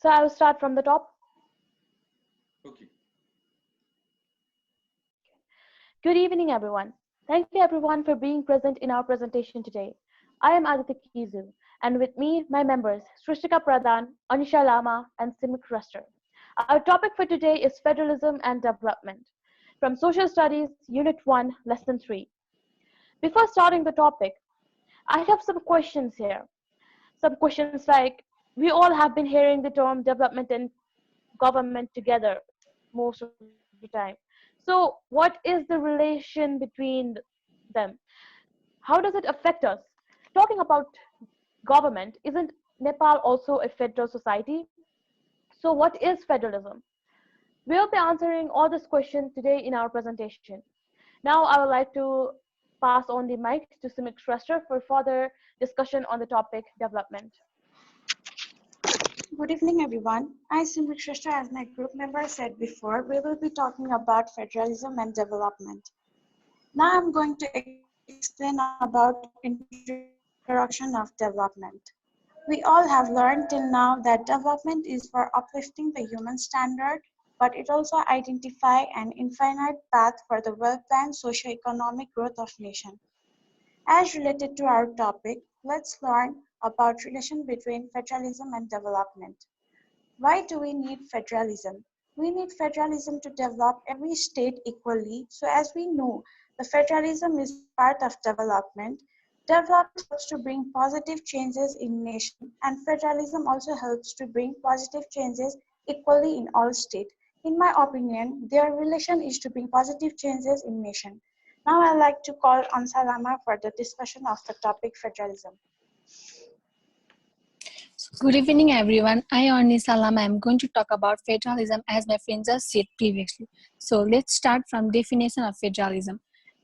So I'll start from the top. Okay. Good evening, everyone. Thank you, everyone, for being present in our presentation today. I am Aditi Kiju, and with me, my members, Shristika Pradhan, Anisha Lama, and Simreek Shrestha. Our topic for today is Federalism and Development, from Social Studies, Unit 1, Lesson 3. Before starting the topic, I have some questions here. Some questions like, we all have been hearing the term development and government together most of the time. So what is the relation between them? How does it affect us? Talking about government, isn't Nepal also a federal society? So what is federalism? We'll be answering all these questions today in our presentation. Now I would like to pass on the mic to Simreek Shrestha for further discussion on the topic development. Good evening, everyone. I, Simreek Shrestha, as my group member said before, we will be talking about federalism and development. Now I'm going to explain about introduction of development. We all have learned till now that development is for uplifting the human standard, but it also identifies an infinite path for the well-planned socio-economic growth of nation. As related to our topic, let's learn about relation between federalism and development. Why do we need federalism? We need federalism to develop every state equally. So as we know, the federalism is part of development. Development helps to bring positive changes in nation, and federalism also helps to bring positive changes equally in all states. In my opinion, their relation is to bring positive changes in nation. Now I'd like to call Anisha Lama for the discussion of the topic federalism. Good evening, everyone. I, Anisha Lama, am going to talk about federalism as my friends just said previously. So let's start from definition of federalism.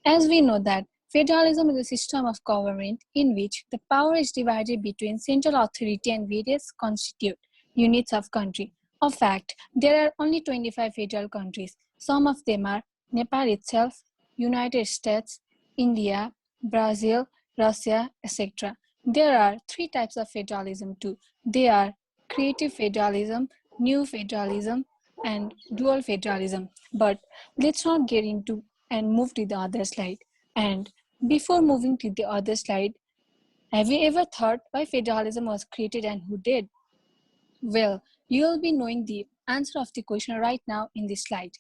As we know that federalism is a system of government in which the power is divided between central authority and various constituent units of country. Of fact, there are only 25 federal countries. Some of them are Nepal itself, United States, India, Brazil, Russia, etc. There are three types of federalism too. They are creative federalism, new federalism, and dual federalism. But let's not get into and move to the other slide. And before moving to the other slide, have you ever thought why federalism was created and who did? Well, you will be knowing the answer of the question right now in this slide.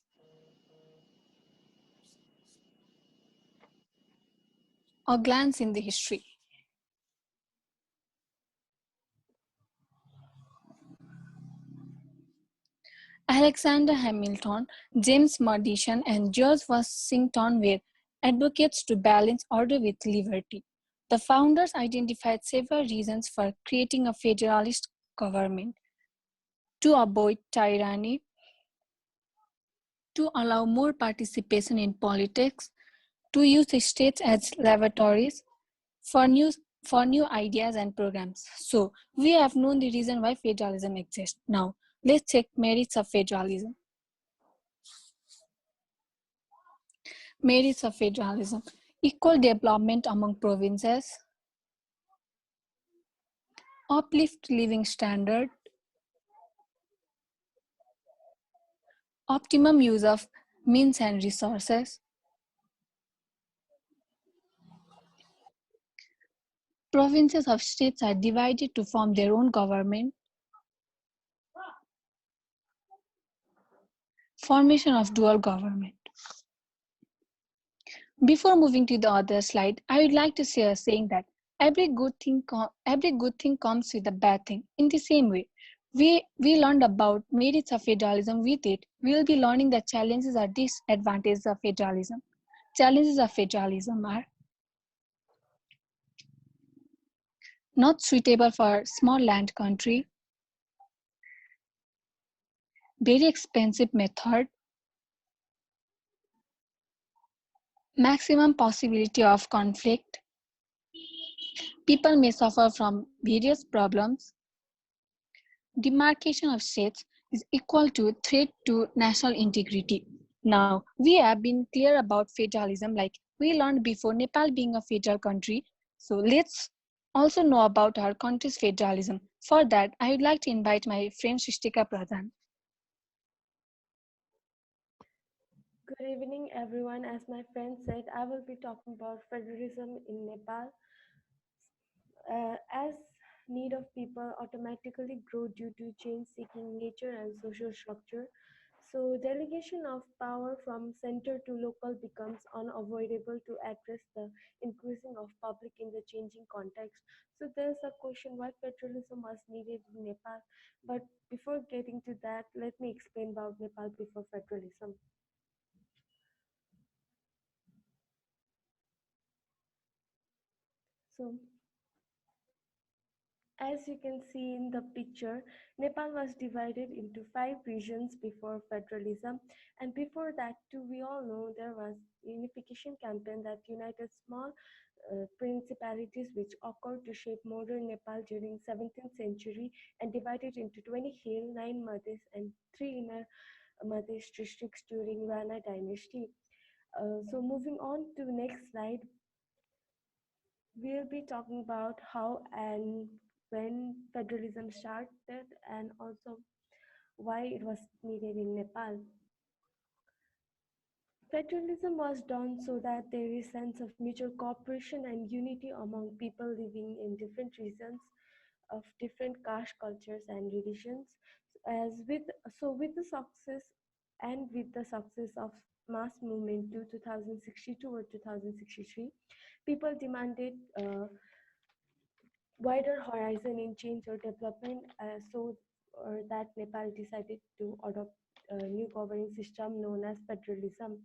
A glance in the history. Alexander Hamilton, James Madison, and George Washington were advocates to balance order with liberty. The founders identified several reasons for creating a federalist government: to avoid tyranny, to allow more participation in politics, to use the states as laboratories for new ideas and programs. So we have known the reason why federalism exists. Now let's check merits of federalism. Merits of federalism: equal development among provinces, uplift living standard, optimum use of means and resources, provinces of states are divided to form their own government, formation of dual government. Before moving to the other slide, I would like to share saying that every good thing comes with a bad thing. In the same way, we learned about merits of federalism. With it, we will be learning the challenges or disadvantages of federalism. Challenges of federalism are not suitable for small land country, very expensive method, maximum possibility of conflict, people may suffer from various problems, demarcation of states is equal to threat to national integrity. Now, we have been clear about federalism like we learned before, Nepal being a federal country. So let's also know about our country's federalism. For that, I would like to invite my friend Shristika Pradhan. Good evening, everyone. As my friend said, I will be talking about federalism in Nepal. As need of people automatically grow due to change-seeking nature and social structure, so delegation of power from center to local becomes unavoidable to address the increasing of public in the changing context. So there's a question why federalism was needed in Nepal. But before getting to that, let me explain about Nepal before federalism. So as you can see in the picture, Nepal was divided into 5 regions before federalism, and before that too, we all know there was unification campaign that united small principalities which occurred to shape modern Nepal during 17th century and divided into 20 hill, 9 Madhya and 3 inner Madhya districts during Rana dynasty. So moving on to next slide, we'll be talking about how and when federalism started and also why it was needed in Nepal. Federalism was done so that there is sense of mutual cooperation and unity among people living in different regions of different caste, cultures, and religions. As with with the success with the success of mass movement to 2062 or 2063, people demanded wider horizon in change or development, or that Nepal decided to adopt a new governing system known as federalism.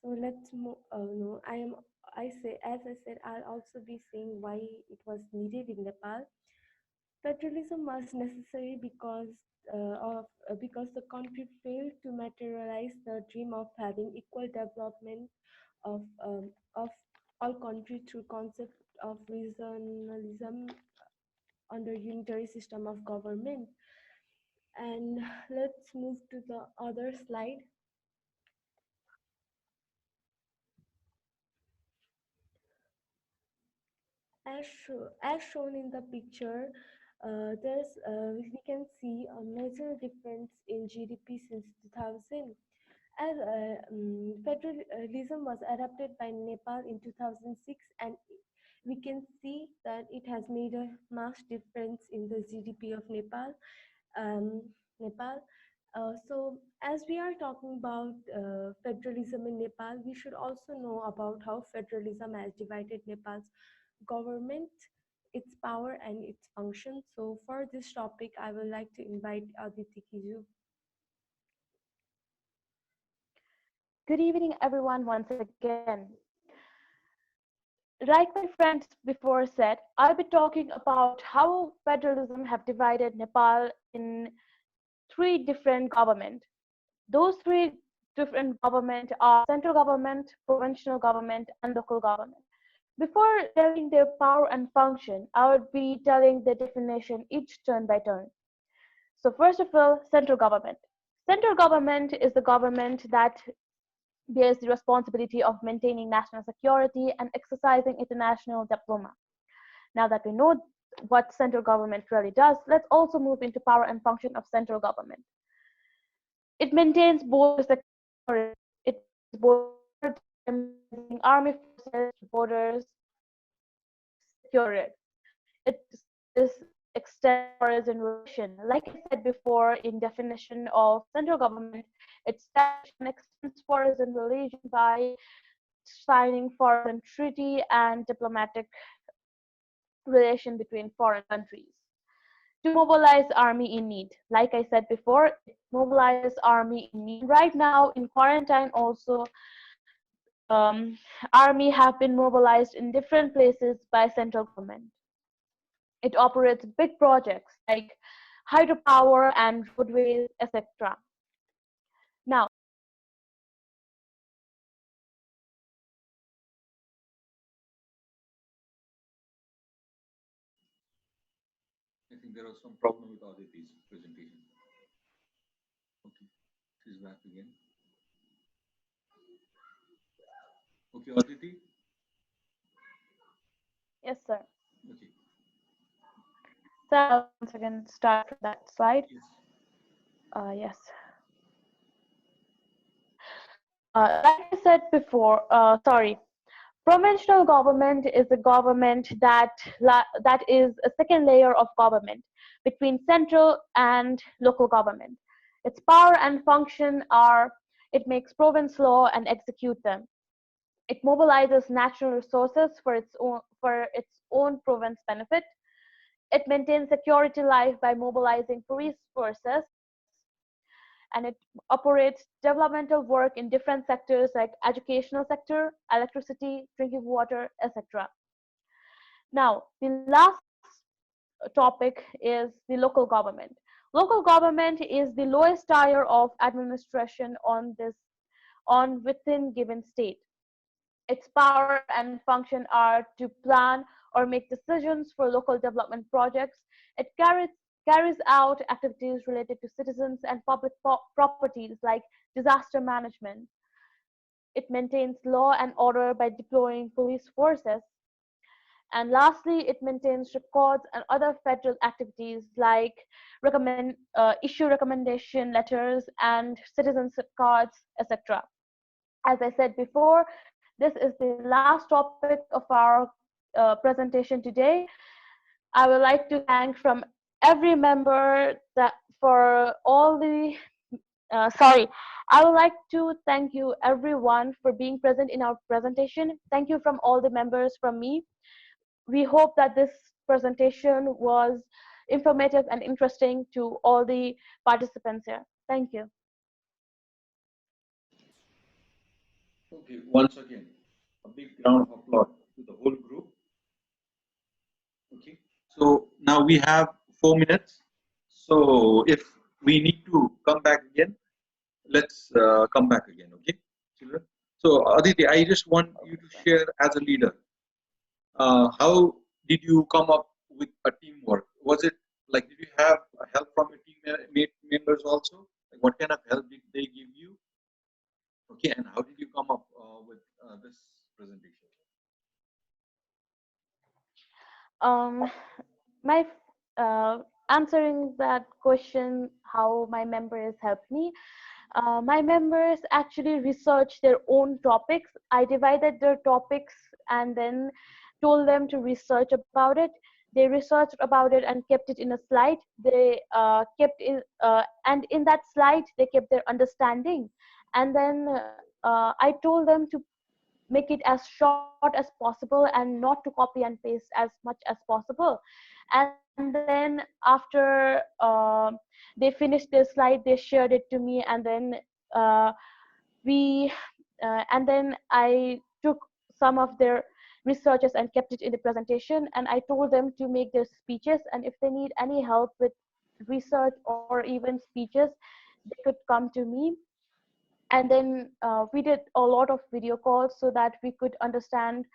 So let's move. No, I say as I said, I'll also be saying why it was needed in Nepal. Federalism was necessary because the country failed to materialize the dream of having equal development of all country through concept of regionalism under unitary system of government. And let's move to the other slide. As shown in the picture, we can see a major difference in GDP since 2000. As federalism was adopted by Nepal in 2006, and we can see that it has made a mass difference in the GDP of Nepal. Um, Nepal. So, as we are talking about federalism in Nepal, we should also know about how federalism has divided Nepal's government, its power, and its function. So, for this topic, I would like to invite Aaditi Kiju. Good evening, everyone, once again. Like my friends before said, I'll be talking about how federalism have divided Nepal in three different government. Those three different government are central government, provincial government, and local government. Before telling their power and function, I would be telling the definition each turn by turn. So first of all, central government. Central government is the government that bears the responsibility of maintaining national security and exercising international diplomacy. Now that we know what central government really does, let's also move into power and function of central government. It maintains both the security, it is both army forces, borders, security. It is extend foreign relation. Like I said before, in definition of central government, it establishes and extends foreign relation by signing foreign treaty and diplomatic relation between foreign countries. To mobilize army in need. Like I said before, it mobilizes army in need. Right now in quarantine also, um, army have been mobilized in different places by central government. It operates big projects like hydropower and roadways, etc. Now, I think there was some problem with Aditi's presentation. Okay, she's back again. Okay, Aditi. yes, sir. Okay, So I'll once again start from that slide. Yes. Yes. Like I said before, sorry, provincial government is a government that is a second layer of government between central and local government. Its power and function are it makes province law and execute them. It mobilizes natural resources for its own province benefit. It maintains security life by mobilizing police forces, and it operates developmental work in different sectors like educational sector, electricity, drinking water, etc. Now, the last topic is the local government. Local government is the lowest tier of administration on within given state. Its power and function are to plan or make decisions for local development projects. It carries out activities related to citizens and public properties like disaster management. It maintains law and order by deploying police forces. And lastly, it maintains records and other federal activities like issue recommendation letters and citizens cards, etc. As I said before, this is the last topic of our presentation today. I would like to thank from every member that for all the sorry, I would like to thank you everyone for being present in our presentation. Thank you from all the members from me. We hope that this presentation was informative and interesting to all the participants here. Thank you. Okay, once again, a big round of applause to the whole group. Okay, so now we have 4 minutes. So if we need to come back again, let's come back again. Okay, children. So Aditi, I just want you to share as a leader. How did you come up with a teamwork? Was it like, did you have help from your teammate members also? Like, what kind of help did they give you? Okay, and how did you come up with this presentation? Um, my answering that question, how my members helped me. My members actually researched their own topics. I divided their topics and then told them to research about it. They researched about it and kept it in a slide. They kept in and in that slide they kept their understanding. And then I told them to make it as short as possible and not to copy and paste as much as possible. And then after they finished their slide, they shared it to me, and then uh, we and then I took some of their researches and kept it in the presentation, and I told them to make their speeches, and if they need any help with research or even speeches, they could come to me. And then we did a lot of video calls so that we could understand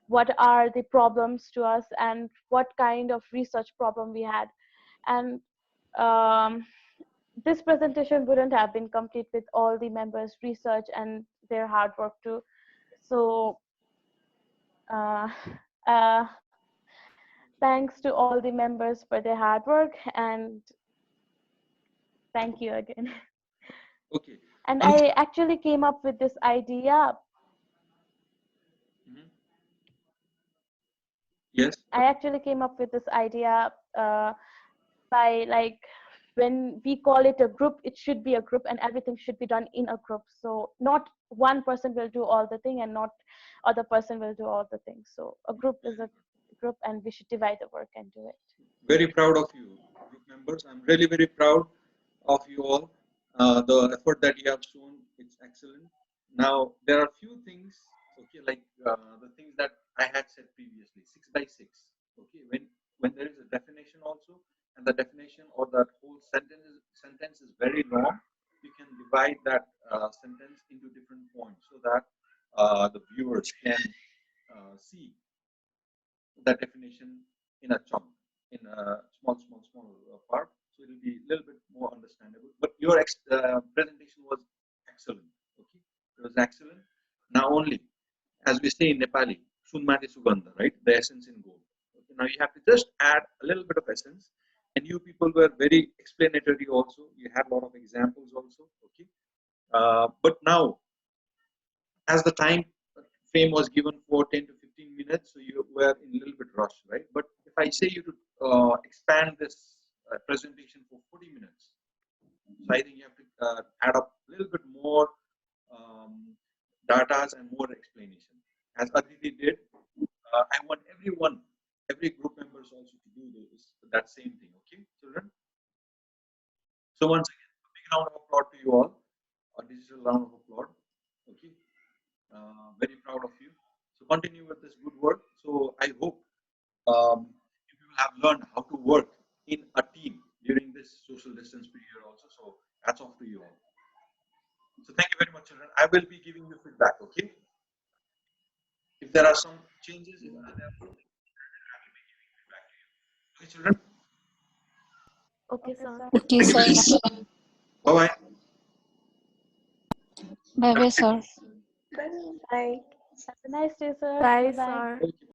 what are the problems to us and what kind of research problem we had. And um, this presentation wouldn't have been complete with all the members' research and their hard work too. So uh, uh, thanks to all the members for their hard work, and thank you again. Okay. And I actually came up with this idea. Mhm. Yes. I actually came up with this idea by like when we call it a group, it should be a group and everything should be done in a group. So not one person will do all the thing and not other person will do all the things. So a group is a group and we should divide the work and do it. Very proud of you, group members. I'm really very proud of you all. The effort that you have shown, it's excellent. Now there are few things, okay, like the things that I had said previously, 6 by 6. Okay, when there is a definition also, and the definition or that whole sentence is very long, you can divide that sentence into different points so that the viewers can see that definition in a chunk, in a small part. So it will be a little bit more understandable. But your presentation was excellent. Okay, it was excellent. Now only, as we say in Nepali, Sunmati Sugandha, right? The essence in gold. Okay, now you have to just add a little bit of essence, people were very explanatory also. You had a lot of examples also. Okay. But now, as the time frame was given for 10 to 15 minutes, so you were in a little bit rush, right? But if I say you to expand this presentation for 40 minutes, so I think you have to add up a little bit more data and more explanation. As Aditi did, I want every group members also to do this, that same thing. Okay, children. So once again, a big round of applause to you all. A digital round of applause. Okay, very proud of you. So continue with this good work. So I hope you have learned how to work in a team during this social distance period also. So hats off to you all. So thank you very much, children. I will be giving you feedback. Okay. If there are some changes, if there are something, I will be giving feedback to you. Okay, children. Okay, sir. Okay, sir. Bye bye. Bye bye, sir. Bye. Have a nice day, sir. Bye, Bye bye. sir. Okay.